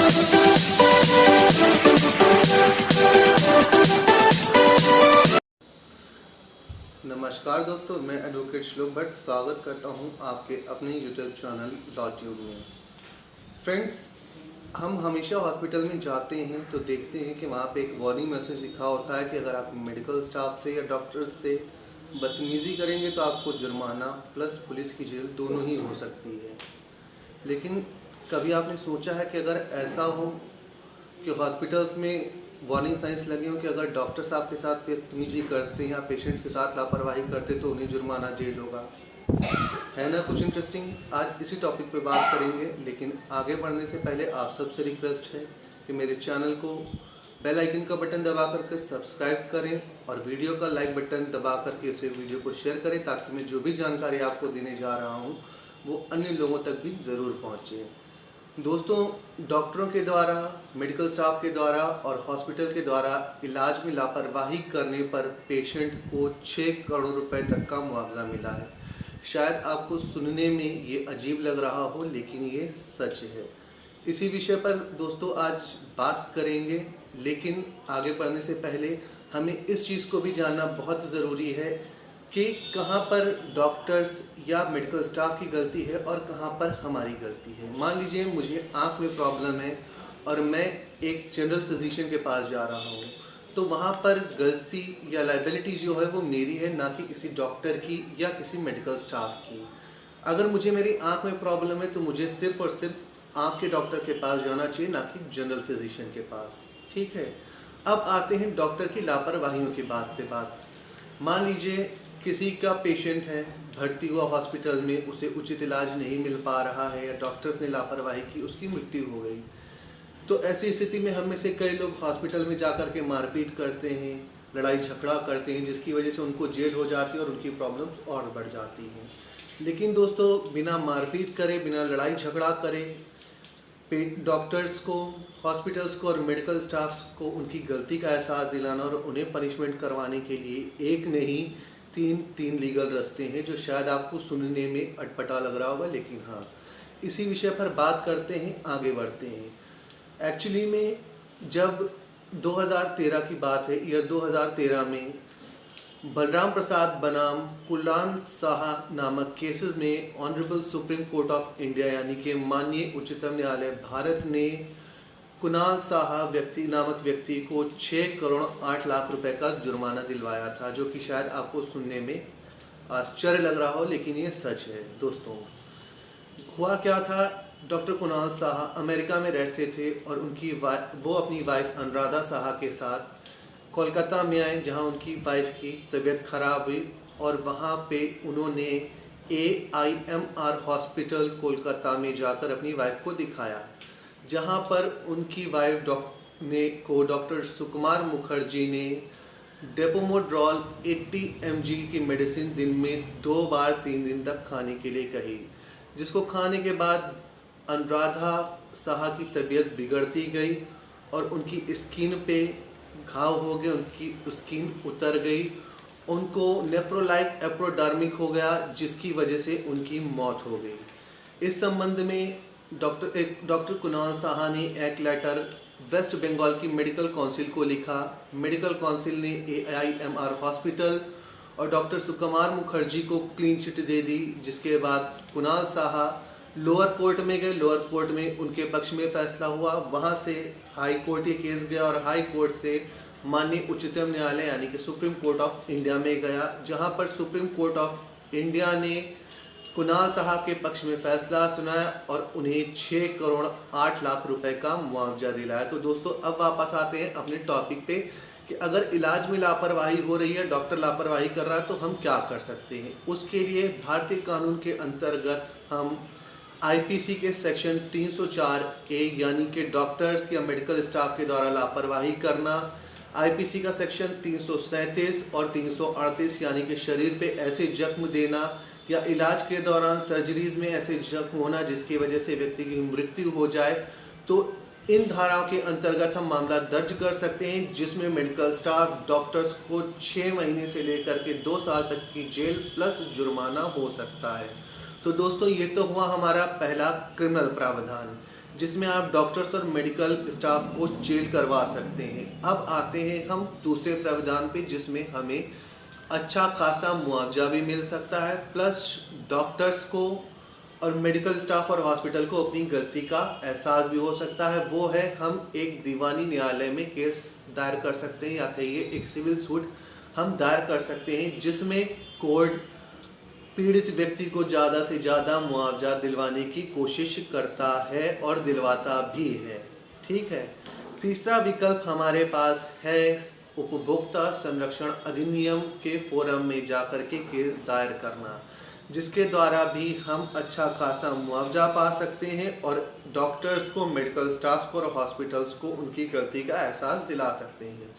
नमस्कार दोस्तों, मैं एडवोकेट श्लोक भट्ट स्वागत करता हूं आपके अपने यूट्यूब चैनल लॉ ट्यूब में। फ्रेंड्स, हम हमेशा हॉस्पिटल में जाते हैं तो देखते हैं कि वहां पे एक वार्निंग मैसेज लिखा होता है कि अगर आप मेडिकल स्टाफ से या डॉक्टर्स से बदतमीज़ी करेंगे तो आपको जुर्माना प्लस पुलिस की जेल दोनों ही हो सकती है। लेकिन कभी आपने सोचा है कि अगर ऐसा हो कि हॉस्पिटल्स में वार्निंग साइंस लगे हो कि अगर डॉक्टर साहब के साथ बदतमीजी करते हैं या पेशेंट्स के साथ लापरवाही करते तो उन्हें जुर्माना जेल होगा? है ना कुछ इंटरेस्टिंग। आज इसी टॉपिक पे बात करेंगे, लेकिन आगे बढ़ने से पहले आप सबसे रिक्वेस्ट है कि मेरे चैनल को बेल आइकन का बटन दबा करके सब्सक्राइब करें और वीडियो का लाइक बटन दबा करके इसे वीडियो को शेयर करें, ताकि मैं जो भी जानकारी आपको देने जा रहा हूँ वो अन्य लोगों तक भी ज़रूर पहुँचे। दोस्तों, डॉक्टरों के द्वारा, मेडिकल स्टाफ के द्वारा और हॉस्पिटल के द्वारा इलाज में लापरवाही करने पर पेशेंट को 6 करोड़ रुपए तक का मुआवजा मिला है। शायद आपको सुनने में ये अजीब लग रहा हो, लेकिन ये सच है। इसी विषय पर दोस्तों आज बात करेंगे, लेकिन आगे बढ़ने से पहले हमें इस चीज़ को भी जानना बहुत ज़रूरी है कि कहाँ पर डॉक्टर्स या मेडिकल स्टाफ की गलती है और कहाँ पर हमारी गलती है। मान लीजिए मुझे आँख में प्रॉब्लम है और मैं एक जनरल फिजिशियन के पास जा रहा हूँ, तो वहाँ पर गलती या लायबिलिटी जो है वो मेरी है, ना कि किसी डॉक्टर की या किसी मेडिकल स्टाफ की। अगर मुझे मेरी आँख में प्रॉब्लम है तो मुझे सिर्फ और सिर्फ आँख के डॉक्टर के पास जाना चाहिए, ना कि जनरल फिजिशियन के पास। ठीक है, अब आते हैं डॉक्टर की लापरवाहियों की बात। मान लीजिए किसी का पेशेंट है, भर्ती हुआ हॉस्पिटल में, उसे उचित इलाज नहीं मिल पा रहा है या डॉक्टर्स ने लापरवाही की, उसकी मृत्यु हो गई। तो ऐसी स्थिति में हम में से कई लोग हॉस्पिटल में जाकर के मारपीट करते हैं, लड़ाई झगड़ा करते हैं, जिसकी वजह से उनको जेल हो जाती है और उनकी प्रॉब्लम्स और बढ़ जाती हैं। लेकिन दोस्तों, बिना मारपीट करे, बिना लड़ाई झगड़ा करे, डॉक्टर्स को, हॉस्पिटल्स को और मेडिकल स्टाफ को उनकी गलती का एहसास दिलाना और उन्हें पनिशमेंट करवाने के लिए एक नहीं तीन लीगल रास्ते हैं, जो शायद आपको सुनने में अटपटा लग रहा होगा, लेकिन हाँ, इसी विषय पर बात करते हैं, आगे बढ़ते हैं। एक्चुअली में जब 2013 की बात है, ईयर 2013 में बलराम प्रसाद बनाम कुणाल साहा नामक केसेस में honourable supreme court of India यानी कि माननीय उच्चतम न्यायालय भारत ने कुणाल साहा नामक व्यक्ति को 6 करोड़ 8 लाख रुपए का जुर्माना दिलवाया था, जो कि शायद आपको सुनने में आश्चर्य लग रहा हो, लेकिन ये सच है। दोस्तों, हुआ क्या था, डॉक्टर कुणाल साहा अमेरिका में रहते थे और वो अपनी वाइफ अनुराधा साहा के साथ कोलकाता में आए, जहां उनकी वाइफ की तबीयत खराब हुई और वहां पे उन्होंने AIMR हॉस्पिटल कोलकाता में जाकर अपनी वाइफ को दिखाया, जहां पर उनकी वाइफ डॉक्टर सुकुमार मुखर्जी ने डेपोमोड्रॉल 80 mg की मेडिसिन दिन में 2 बार 3 दिन तक खाने के लिए कही, जिसको खाने के बाद अनुराधा साहा की तबीयत बिगड़ती गई और उनकी स्किन पे घाव हो गए, उनकी स्किन उतर गई, उनको नेफ्रोलाइक एप्रोडर्मिक हो गया, जिसकी वजह से उनकी मौत हो गई। इस संबंध में डॉक्टर कुणाल साहा ने एक लेटर वेस्ट बंगाल की मेडिकल काउंसिल को लिखा। मेडिकल काउंसिल ने AIMR हॉस्पिटल और डॉक्टर सुकुमार मुखर्जी को क्लीन चिट दे दी, जिसके बाद कुणाल साहा लोअर कोर्ट में गए। लोअर कोर्ट में उनके पक्ष में फैसला हुआ, वहां से हाई कोर्ट ये केस गया और हाई कोर्ट से माननीय उच्चतम न्यायालय यानी कि सुप्रीम कोर्ट ऑफ इंडिया में गया, जहां पर सुप्रीम कोर्ट ऑफ इंडिया ने कुणाल साहा के पक्ष में फैसला सुनाया और उन्हें 6 करोड़ 8 लाख रुपए का मुआवजा दिलाया। तो दोस्तों, अब वापस आते हैं अपने टॉपिक पे कि अगर इलाज में लापरवाही हो रही है, डॉक्टर लापरवाही कर रहा है, तो हम क्या कर सकते हैं। उसके लिए भारतीय कानून के अंतर्गत हम IPC के सेक्शन 304A यानी कि डॉक्टर्स या मेडिकल स्टाफ के द्वारा लापरवाही करना, IPC का सेक्शन 337 और 338 यानी कि शरीर पे ऐसे जख्म देना या इलाज के दौरान सर्जरीज में ऐसे जख्म होना जिसकी वजह से व्यक्ति की मृत्यु हो जाए, तो इन धाराओं के अंतर्गत हम मामला दर्ज कर सकते हैं, जिसमें मेडिकल स्टाफ डॉक्टर्स को 6 महीने से लेकर के 2 साल तक की जेल प्लस जुर्माना हो सकता है। तो दोस्तों, ये तो हुआ हमारा पहला क्रिमिनल प्रावधान। जिसमें आप डॉक्टर्स और मेडिकल स्टाफ को जेल करवा सकते हैं। अब आते हैं हम दूसरे प्रावधान पे, जिसमें हमें अच्छा खासा मुआवजा भी मिल सकता है, प्लस डॉक्टर्स को और मेडिकल स्टाफ और हॉस्पिटल को अपनी गलती का एहसास भी हो सकता है। वो है, हम एक दीवानी न्यायालय में केस दायर कर सकते हैं, या कहिए एक सिविल सूट हम दायर कर सकते हैं, जिसमें कोर्ट पीड़ित व्यक्ति को ज़्यादा से ज़्यादा मुआवजा दिलवाने की कोशिश करता है और दिलवाता भी है। ठीक है। तीसरा विकल्प हमारे पास है उपभोक्ता संरक्षण अधिनियम के फोरम में जाकर के केस दायर करना, जिसके द्वारा भी हम अच्छा खासा मुआवजा पा सकते हैं और डॉक्टर्स को, मेडिकल स्टाफ को और हॉस्पिटल्स को उनकी गलती का एहसास दिला सकते हैं।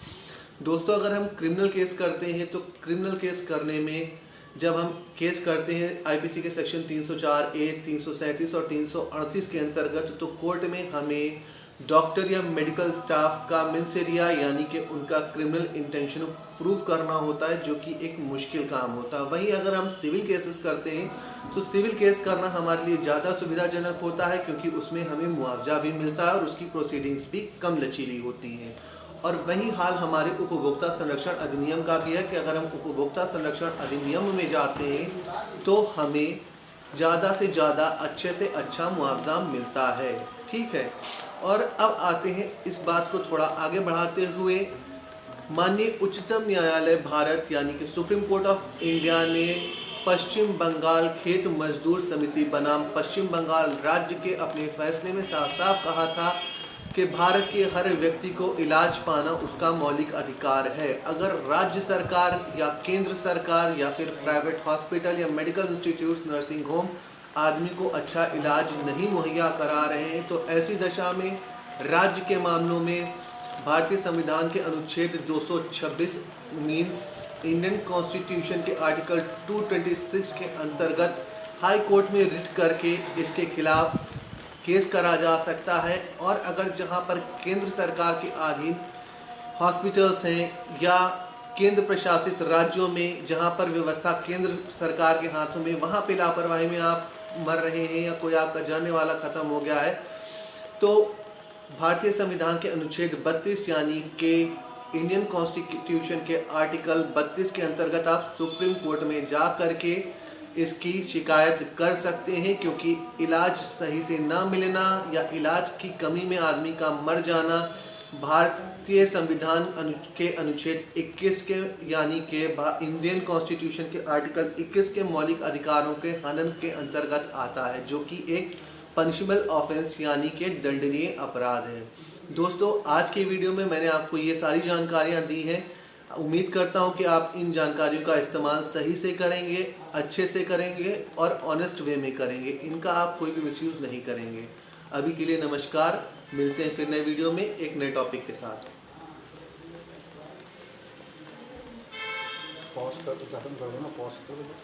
दोस्तों, अगर हम क्रिमिनल केस करते हैं तो क्रिमिनल केस करने में जब हम केस करते हैं आईपीसी के सेक्शन 304A, 337 और 338 के अंतर्गत, तो कोर्ट में हमें डॉक्टर या मेडिकल स्टाफ का मेंसेरिया यानी कि उनका क्रिमिनल इंटेंशन प्रूव करना होता है, जो कि एक मुश्किल काम होता है। वहीं अगर हम सिविल केसेस करते हैं तो सिविल केस करना हमारे लिए ज़्यादा सुविधाजनक होता है, क्योंकि उसमें हमें मुआवजा भी मिलता है और उसकी प्रोसीडिंग्स भी कम लचीली होती हैं। और वही हाल हमारे उपभोक्ता संरक्षण अधिनियम का भी है कि अगर हम उपभोक्ता संरक्षण अधिनियम में जाते हैं तो हमें ज़्यादा से ज़्यादा अच्छे से अच्छा मुआवजा मिलता है। ठीक है। और अब आते हैं इस बात को थोड़ा आगे बढ़ाते हुए, माननीय उच्चतम न्यायालय भारत यानी कि सुप्रीम कोर्ट ऑफ इंडिया ने पश्चिम बंगाल खेत मजदूर समिति बनाम पश्चिम बंगाल राज्य के अपने फैसले में साफ साफ कहा था कि भारत के हर व्यक्ति को इलाज पाना उसका मौलिक अधिकार है। अगर राज्य सरकार या केंद्र सरकार या फिर प्राइवेट हॉस्पिटल या मेडिकल इंस्टीट्यूट, नर्सिंग होम आदमी को अच्छा इलाज नहीं मुहैया करा रहे हैं, तो ऐसी दशा में राज्य के मामलों में भारतीय संविधान के अनुच्छेद 226 मीन्स इंडियन कॉन्स्टिट्यूशन के आर्टिकल 226 के अंतर्गत हाई कोर्ट में रिट करके इसके खिलाफ केस करा जा सकता है। और अगर जहां पर केंद्र सरकार के अधीन हॉस्पिटल्स हैं या केंद्र प्रशासित राज्यों में जहां पर व्यवस्था केंद्र सरकार के हाथों में, वहां पे लापरवाही में आप मर रहे हैं या कोई आपका जानने वाला खत्म हो गया है, तो भारतीय संविधान के अनुच्छेद 32 यानी कि इंडियन कॉन्स्टिट्यूशन के आर्टिकल 32 के अंतर्गत आप सुप्रीम कोर्ट में जा करके इसकी शिकायत कर सकते हैं, क्योंकि इलाज सही से ना मिलना या इलाज की कमी में आदमी का मर जाना भारतीय संविधान के अनुच्छेद 21 के यानी कि इंडियन कॉन्स्टिट्यूशन के आर्टिकल 21 के मौलिक अधिकारों के हनन के अंतर्गत आता है, जो कि एक पनिशेबल ऑफेंस यानी कि दंडनीय अपराध है। दोस्तों, आज की वीडियो में मैंने आपको ये सारी जानकारियाँ दी हैं। उम्मीद करता हूँ कि आप इन जानकारियों का इस्तेमाल सही से करेंगे, अच्छे से करेंगे और ऑनेस्ट वे में करेंगे। इनका आप कोई भी मिसयूज़ नहीं करेंगे। अभी के लिए नमस्कार, मिलते हैं फिर नए वीडियो में एक नए टॉपिक के साथ। पॉज कर, खत्म कर दो ना, पॉज कर दो।